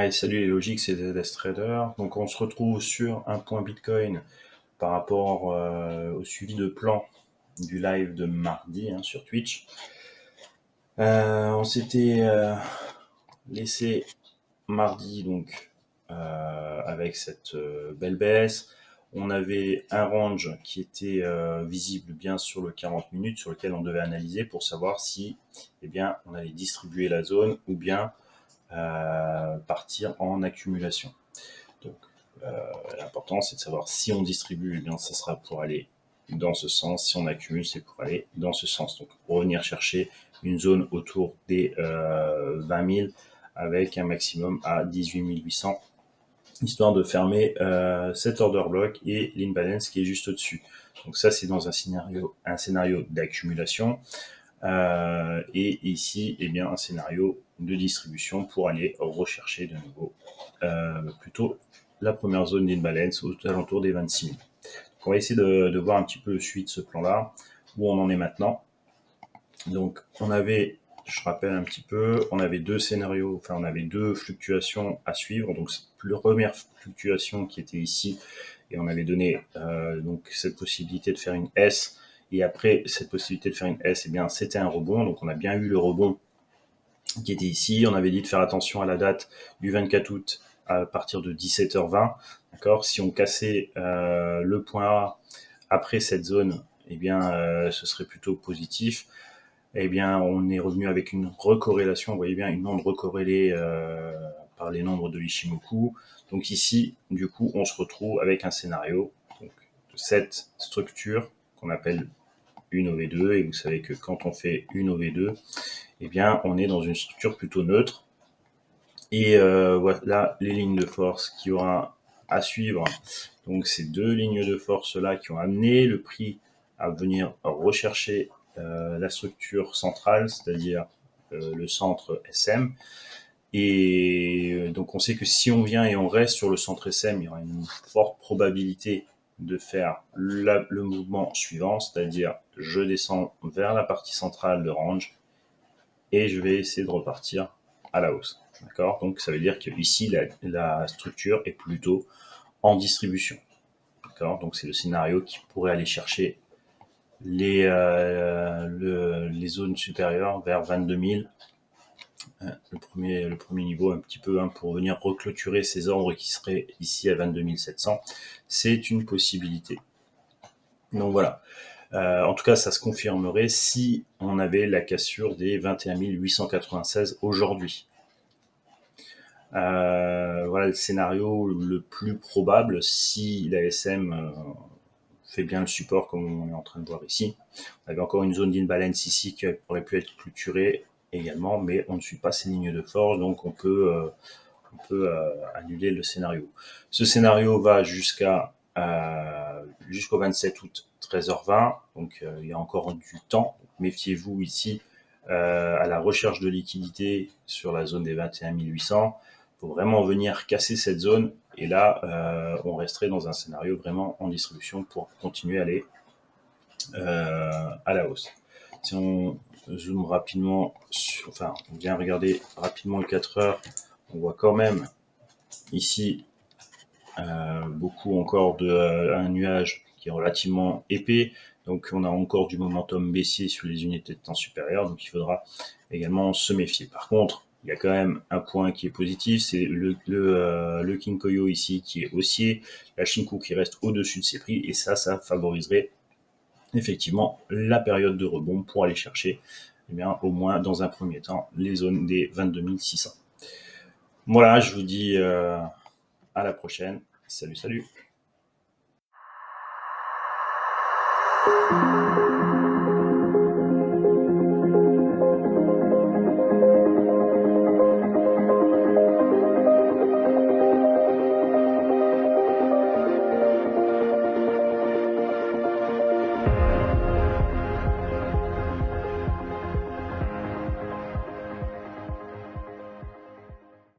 Allez, salut les logiques, c'est ZS Trader. Donc on se retrouve sur un point Bitcoin par rapport au suivi de plan du live de mardi sur Twitch. On s'était laissé mardi donc avec cette belle baisse. On avait un range qui était visible bien sur le 40 minutes sur lequel on devait analyser pour savoir si on allait distribuer la zone ou bien partir en accumulation. Donc l'important c'est de savoir si on distribue, bien ça sera pour aller dans ce sens, si on accumule c'est pour aller dans ce sens. Donc revenir chercher une zone autour des 20 000 avec un maximum à 18 800 histoire de fermer cet order block et l'imbalance qui est juste au-dessus. Donc ça c'est dans un scénario d'accumulation. Et ici, un scénario de distribution pour aller rechercher de nouveau plutôt la première zone d'imbalance aux alentours des 26 000. Donc on va essayer de voir un petit peu le suivi de ce plan-là, où on en est maintenant. Donc on avait, je rappelle un petit peu, on avait deux scénarios, enfin on avait deux fluctuations à suivre. Donc la première fluctuation qui était ici, et on avait donné donc cette possibilité de faire une S. Et après cette possibilité de faire une S, c'était un rebond. Donc on a bien eu le rebond qui était ici. On avait dit de faire attention à la date du 24 août à partir de 17h20. D'accord. Si on cassait le point A après cette zone, ce serait plutôt positif. On est revenu avec une recorrélation. Vous voyez bien une onde recorrélée par les nombres de l'Ishimoku. Donc ici, du coup, on se retrouve avec un scénario de cette structure qu'on appelle une OV2. Et vous savez que quand on fait une OV2, on est dans une structure plutôt neutre. Et voilà les lignes de force qu'il y aura à suivre. Donc ces deux lignes de force là qui ont amené le prix à venir rechercher la structure centrale, c'est-à-dire le centre SM. Et donc on sait que si on vient et on reste sur le centre SM, il y aura une forte probabilité de faire le mouvement suivant, c'est-à-dire je descends vers la partie centrale de range et je vais essayer de repartir à la hausse. D'accord. Donc ça veut dire que ici la structure est plutôt en distribution. D'accord. Donc c'est le scénario qui pourrait aller chercher les zones supérieures vers 22 000. Le premier niveau un petit peu pour venir reclôturer ces ordres qui seraient ici à 22 700, c'est une possibilité. Donc voilà. En tout cas, ça se confirmerait si on avait la cassure des 21 896 aujourd'hui. Voilà le scénario le plus probable si la SM fait bien le support comme on est en train de voir ici. On avait encore une zone d'imbalance ici qui aurait pu être clôturée également, mais on ne suit pas ces lignes de force, donc on peut annuler le scénario. Ce scénario va jusqu'au 27 août 13h20, donc il y a encore du temps. Méfiez-vous ici à la recherche de liquidité sur la zone des 21 800. Il faut vraiment venir casser cette zone, et là on resterait dans un scénario vraiment en distribution pour continuer à aller à la hausse. Si on zoome rapidement, on vient regarder rapidement le 4 heures, on voit quand même ici beaucoup encore un nuage qui est relativement épais, donc on a encore du momentum baissier sur les unités de temps supérieures, donc il faudra également se méfier. Par contre, il y a quand même un point qui est positif, c'est le Kinkoyo ici qui est haussier, la Shinku qui reste au-dessus de ses prix, et ça favoriserait effectivement la période de rebond pour aller chercher au moins dans un premier temps les zones des 22 600. Voilà, je vous dis à la prochaine. Salut, salut.